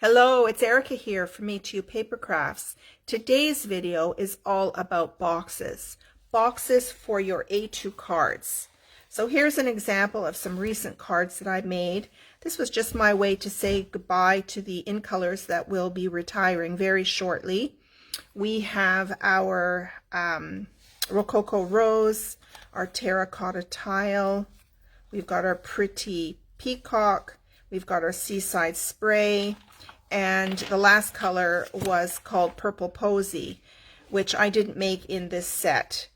Hello, it's Erica here from Me2 Paper Crafts. Today's video is all about boxes. Boxes for your A2 cards. So here's an example of some recent cards that I made. This was just my way to say goodbye to the in colors that will be retiring very shortly. We have our Rococo Rose, our Terracotta Tile, we've got our Pretty Peacock, we've got our Seaside Spray, and the last color was called Purple Posy, which I didn't make in this set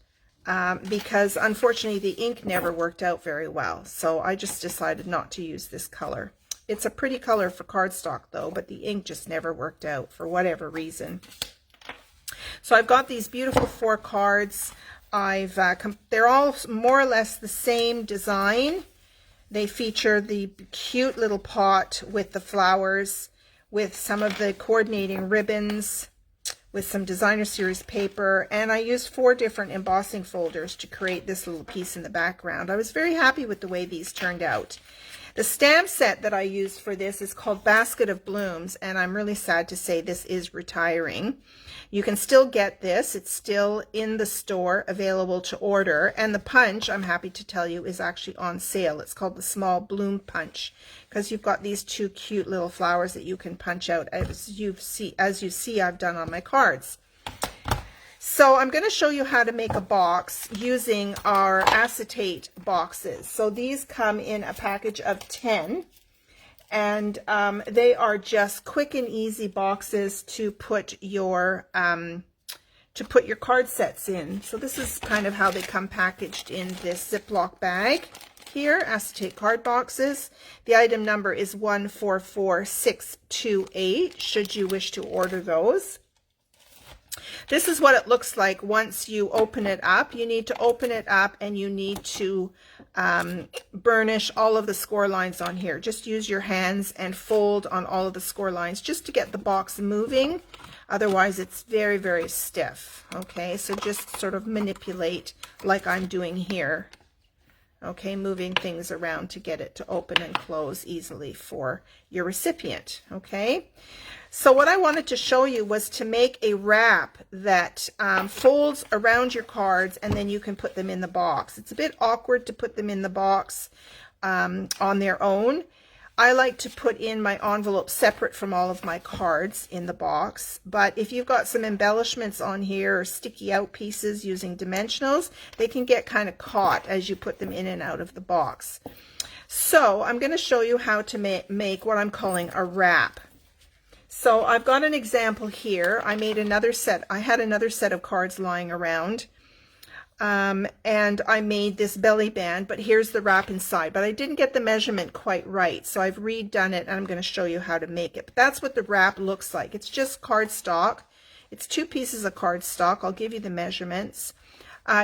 because unfortunately the ink never worked out very well. So I just decided not to use this color. It's a pretty color for cardstock though, but the ink just never worked out for whatever reason. So I've got these beautiful 4 cards. They're all more or less the same design. They feature the cute little pot with the flowers, with some of the coordinating ribbons, with some designer series paper, and I used 4 different embossing folders to create this little piece in the background. I was very happy with the way these turned out. The stamp set that I used for this is called Basket of Blooms, and I'm really sad to say this is retiring. You can still get this. It's still in the store, available to order. And the punch, I'm happy to tell you, is actually on sale. It's called the Small Bloom Punch, because you've got these 2 cute little flowers that you can punch out, as you see I've done on my cards. So I'm going to show you how to make a box using our acetate boxes. So these come in a package of 10. And they are just quick and easy boxes to put your card sets in. So this is kind of how they come packaged in this Ziploc bag here, acetate card boxes. The item number is 144628 should you wish to order those. This is what it looks like once you open it up. You need to open it up and you need to burnish all of the score lines on here. Just use your hands and fold on all of the score lines just to get the box moving. Otherwise it's very, very stiff. Okay, so just sort of manipulate like I'm doing here. Okay, moving things around to get it to open and close easily for your recipient. Okay, so what I wanted to show you was to make a wrap that folds around your cards, and then you can put them in the box. It's a bit awkward to put them in the box on their own. I like to put in my envelope separate from all of my cards in the box, but if you've got some embellishments on here or sticky out pieces using dimensionals, they can get kind of caught as you put them in and out of the box. So I'm going to show you how to make what I'm calling a wrap. So I've got an example here. I made another set. I had another set of cards lying around. And I made this belly band, but here's the wrap inside, but I didn't get the measurement quite right, so I've redone it and I'm going to show you how to make it. But that's what the wrap looks like. It's just cardstock. It's 2 pieces of cardstock. I'll give you the measurements.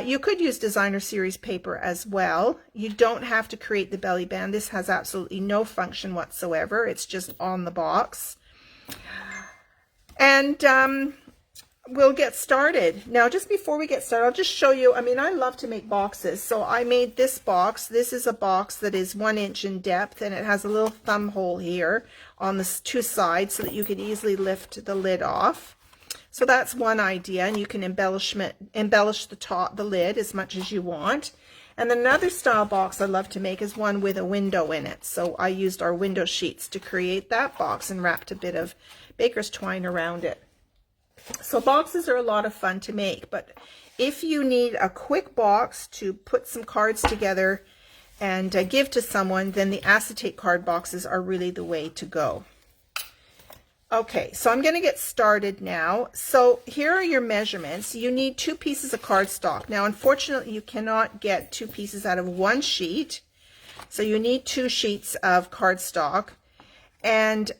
You could use designer series paper as well. You don't have to create the belly band. This has absolutely no function whatsoever. It's just on the box. And we'll get started. Now, just before we get started, I'll just show you, I love to make boxes. So I made this box. This is a box that is 1 inch in depth, and it has a little thumb hole here on the 2 sides so that you can easily lift the lid off. So that's one idea, and you can embellish the lid as much as you want. And then another style box I love to make is one with a window in it. So I used our window sheets to create that box and wrapped a bit of baker's twine around it. So boxes are a lot of fun to make, but if you need a quick box to put some cards together and give to someone, then the acetate card boxes are really the way to go. Okay, so I'm going to get started now. So here are your measurements. You need 2 pieces of cardstock. Now, unfortunately, you cannot get 2 pieces out of 1 sheet, so you need 2 sheets of cardstock. And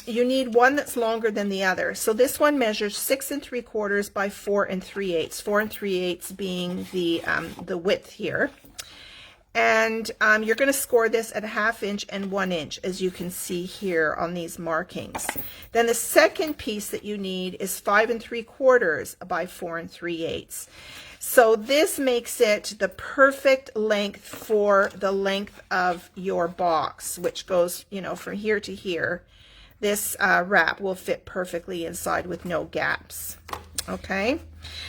you need one that's longer than the other. So this one measures 6 3/4 by 4 3/8. 4 3/8 being the width here. And you're going to score this at 1/2 inch and 1 inch, as you can see here on these markings. Then the second piece that you need is 5 3/4 by 4 3/8. So this makes it the perfect length for the length of your box, which goes, you know, from here to here. this wrap will fit perfectly inside with no gaps. Okay,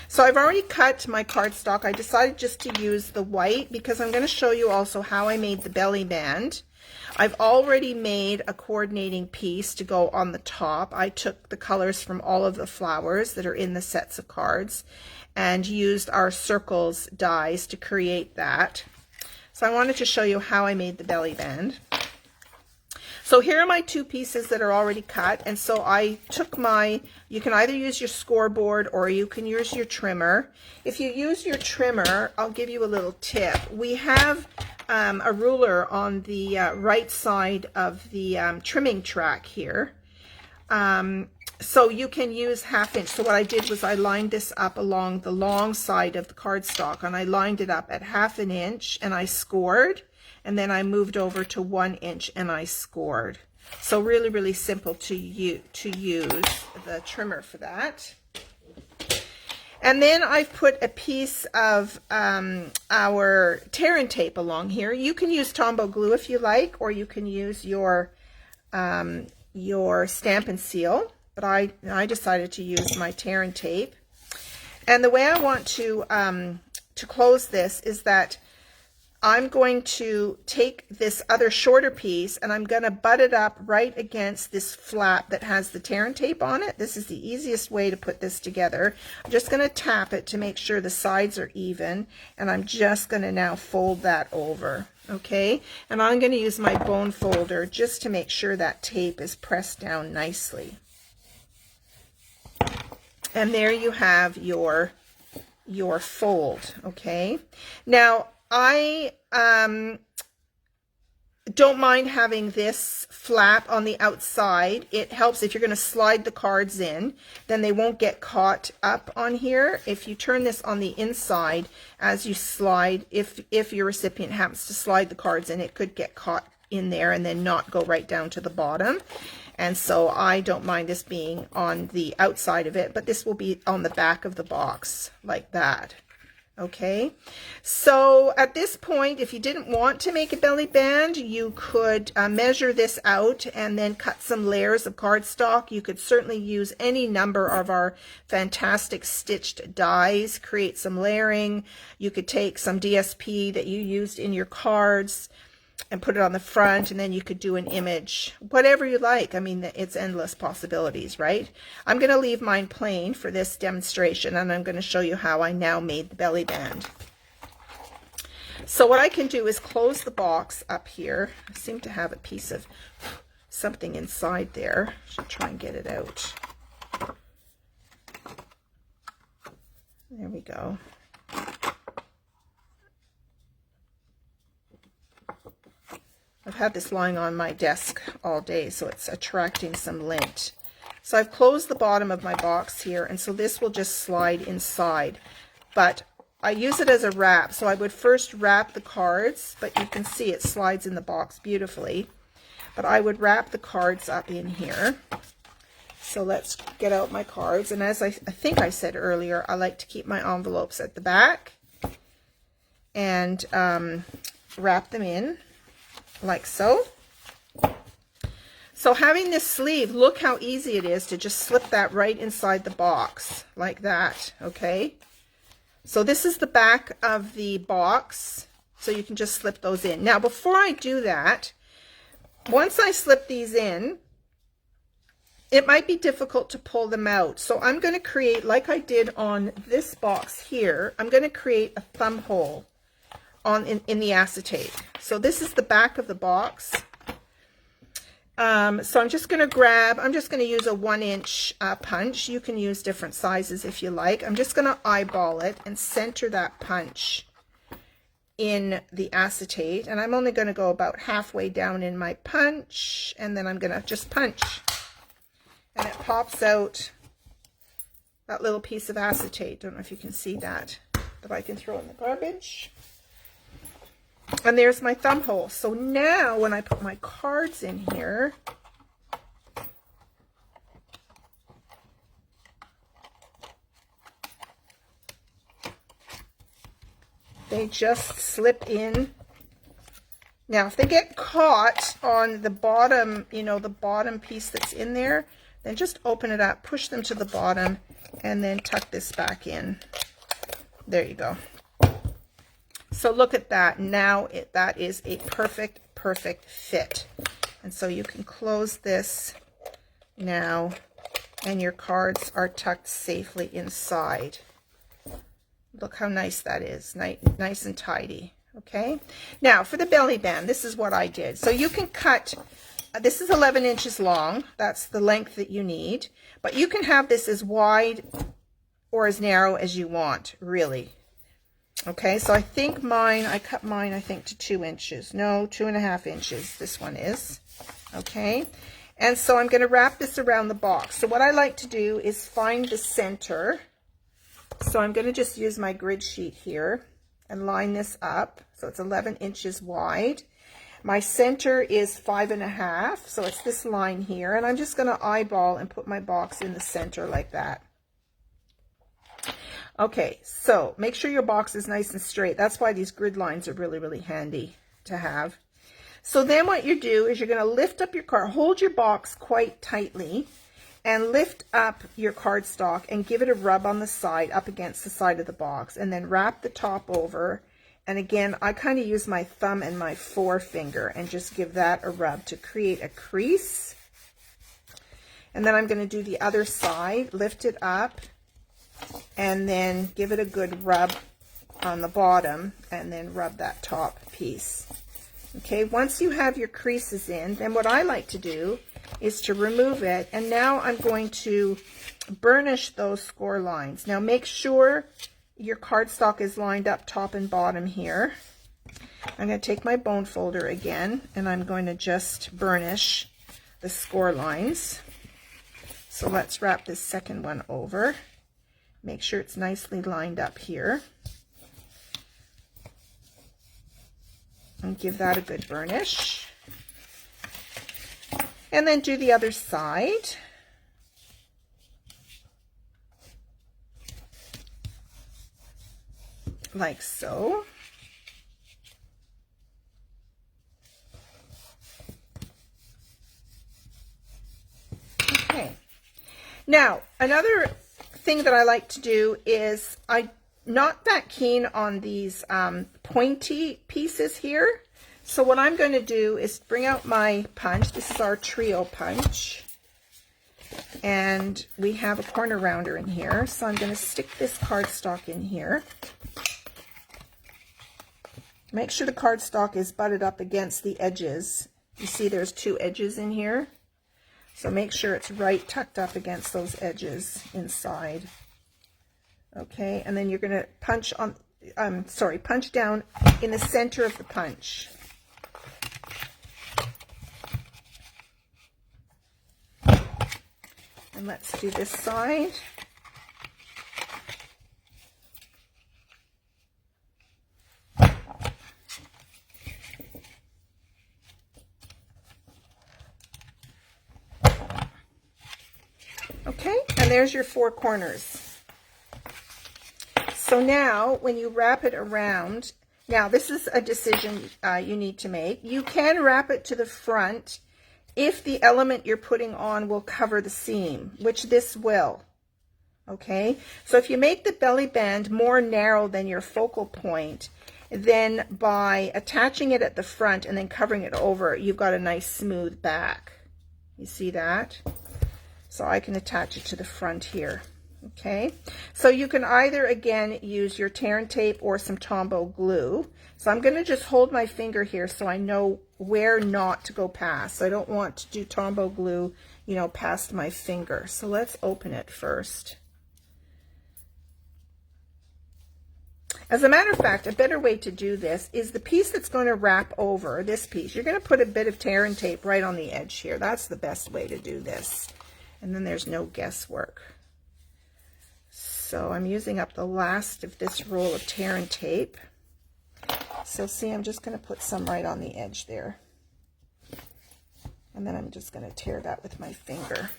so I've already cut my cardstock. I decided just to use the white because I'm going to show you also how I made the belly band. I've already made a coordinating piece to go on the top. I took the colors from all of the flowers that are in the sets of cards and used our circles dies to create that. So I wanted to show you how I made the belly band. So here are my two pieces that are already cut, and so I took you can either use your scoreboard or you can use your trimmer. If you use your trimmer, I'll give you a little tip. We have a ruler on the right side of the trimming track here. So you can use 1/2 inch. So what I did was I lined this up along the long side of the cardstock, and I lined it up at 1/2 inch and I scored. And then I moved over to 1 inch and I scored. So really, really simple to use the trimmer for that. And then I've put a piece of our tear and tape along here. You can use Tombow glue if you like, or you can use your Stamp and Seal. But I decided to use my tear and tape. And the way I want to close this is that I'm going to take this other shorter piece and I'm going to butt it up right against this flap that has the tear and tape on it. This is the easiest way to put this together. I'm just going to tap it to make sure the sides are even, and I'm just going to now fold that over. Okay, and I'm going to use my bone folder just to make sure that tape is pressed down nicely. And there you have your fold. Okay, now I don't mind having this flap on the outside. It helps if you're going to slide the cards in, then they won't get caught up on here. If you turn this on the inside as you slide, if your recipient happens to slide the cards in, it could get caught in there and then not go right down to the bottom. And so I don't mind this being on the outside of it, but this will be on the back of the box like that. Okay, so at this point, if you didn't want to make a belly band, you could measure this out and then cut some layers of cardstock. You could certainly use any number of our fantastic stitched dies, create some layering. You could take some DSP that you used in your cards and put it on the front, and then you could do an image, whatever you like. I mean, it's endless possibilities, right? I'm going to leave mine plain for this demonstration, and I'm going to show you how I now made the belly band. So what I can do is close the box up here. I seem to have a piece of something inside there. Should try and get it out. There we go. I've had this lying on my desk all day, so it's attracting some lint. So I've closed the bottom of my box here, and so this will just slide inside. But I use it as a wrap, so I would first wrap the cards, but you can see it slides in the box beautifully. But I would wrap the cards up in here. So let's get out my cards. And as I think I said earlier, I like to keep my envelopes at the back and wrap them in. Like so. So having this sleeve, look how easy it is to just slip that right inside the box like that. Okay, so this is the back of the box, so you can just slip those in. Now before I do that, once I slip these in, it might be difficult to pull them out, so I'm going to create, like I did on this box here, I'm going to create a thumb hole in the acetate. So this is the back of the box. So I'm just going to use a 1 inch punch. You can use different sizes if you like. I'm just going to eyeball it and center that punch in the acetate. And I'm only going to go about halfway down in my punch, and then I'm going to just punch. And it pops out that little piece of acetate. Don't know if you can see that I can throw in the garbage. And there's my thumb hole. So now when I put my cards in here, they just slip in Now, if they get caught on the bottom, you know, the bottom piece that's in there, then just open it up, push them to the bottom, and then tuck this back in. There you go. So look at that. Now that is a perfect fit. And so you can close this now, and your cards are tucked safely inside. Look how nice that is. Nice and tidy. Okay, now for the belly band, this is what I did. So you can cut, this is 11 inches long. That's the length that you need. But you can have this as wide or as narrow as you want, really. Okay, so I think I cut mine, I think, to 2 inches. No, 2.5 inches, this one is. Okay, and so I'm going to wrap this around the box. So what I like to do is find the center. So I'm going to just use my grid sheet here and line this up. So it's 11 inches wide. My center is 5.5, so it's this line here. And I'm just going to eyeball and put my box in the center like that. Okay, so make sure your box is nice and straight. That's why these grid lines are really handy to have. So then what you do is you're going to lift up your card, hold your box quite tightly, and lift up your cardstock and give it a rub on the side, up against the side of the box, and then wrap the top over. And again, I kind of use my thumb and my forefinger and just give that a rub to create a crease. And then I'm going to do the other side, lift it up, and then give it a good rub on the bottom, and then rub that top piece. Okay, once you have your creases in, then what I like to do is to remove it, and now I'm going to burnish those score lines. Now make sure your cardstock is lined up top and bottom here. I'm going to take my bone folder again, and I'm going to just burnish the score lines. So let's wrap this second one over. Make sure it's nicely lined up here. And give that a good burnish. And then do the other side. Like so. Okay. Now, another thing that I like to do is I'm not that keen on these pointy pieces here. So what I'm going to do is bring out my punch. This is our trio punch. And we have a corner rounder in here. So I'm going to stick this cardstock in here. Make sure the cardstock is butted up against the edges. You see there's 2 edges in here. So make sure it's right tucked up against those edges inside. Okay, and then you're going to punch on, punch down in the center of the punch. And let's do this side. Okay, and there's your 4 corners. So now, when you wrap it around, now this is a decision you need to make. You can wrap it to the front if the element you're putting on will cover the seam, which this will. Okay, so if you make the belly band more narrow than your focal point, then by attaching it at the front and then covering it over, you've got a nice smooth back. You see that? So I can attach it to the front here. Okay, so you can either, again, use your tear and tape or some Tombow glue. So I'm going to just hold my finger here so I know where not to go past. I don't want to do Tombow glue, you know, past my finger. So let's open it first. As a matter of fact, a better way to do this is the piece that's going to wrap over this piece. You're going to put a bit of tear and tape right on the edge here. That's the best way to do this. And then there's no guesswork. So I'm using up the last of this roll of tear and tape. So see, I'm just going to put some right on the edge there. And then I'm just going to tear that with my finger.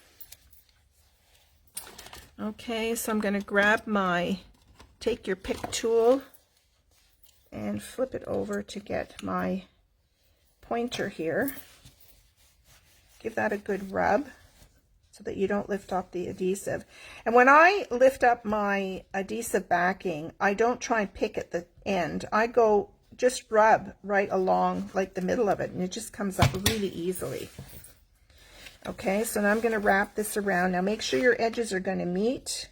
Okay, so I'm going to grab my, take your pick tool and flip it over to get my pointer here. Give that a good rub so that you don't lift off the adhesive. And when I lift up my adhesive backing, I don't try and pick at the end. I go just rub right along like the middle of it, and it just comes up really easily. Okay, so now I'm going to wrap this around. Now make sure your edges are going to meet,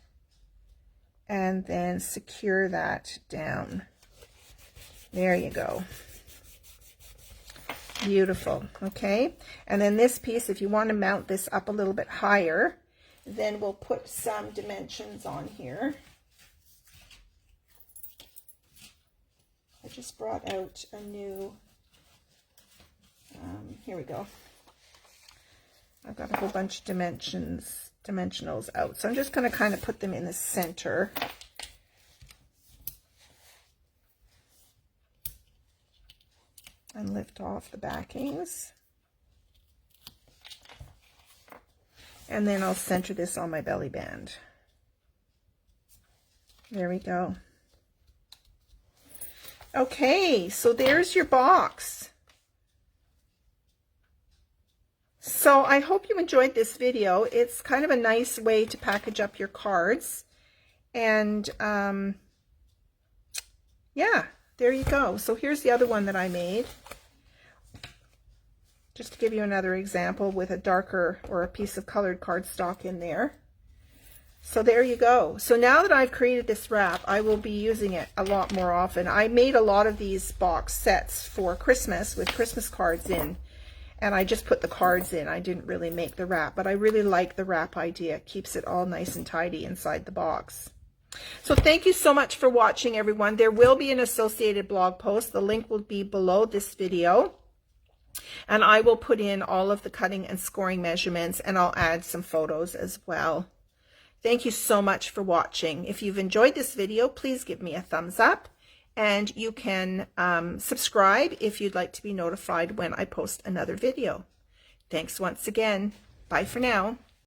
and then secure that down. There you go. Beautiful. Okay, and then this piece, if you want to mount this up a little bit higher, then we'll put some dimensions on here. I just brought out a new, here we go. I've got a whole bunch of dimensionals out. So I'm just going to kind of put them in the center. And lift off the backings. And then I'll center this on my belly band. There we go. Okay, so there's your box. So I hope you enjoyed this video. It's kind of a nice way to package up your cards. And yeah, there you go. So here's the other one that I made. Just to give you another example with a darker or a piece of colored cardstock in there. So there you go. So now that I've created this wrap, I will be using it a lot more often. I made a lot of these box sets for Christmas with Christmas cards in, and I just put the cards in. I didn't really make the wrap, but I really like the wrap idea. It keeps it all nice and tidy inside the box. So thank you so much for watching, everyone. There will be an associated blog post. The link will be below this video. And I will put in all of the cutting and scoring measurements, and I'll add some photos as well. Thank you so much for watching. If you've enjoyed this video, please give me a thumbs up, and you can subscribe if you'd like to be notified when I post another video. Thanks once again. Bye for now.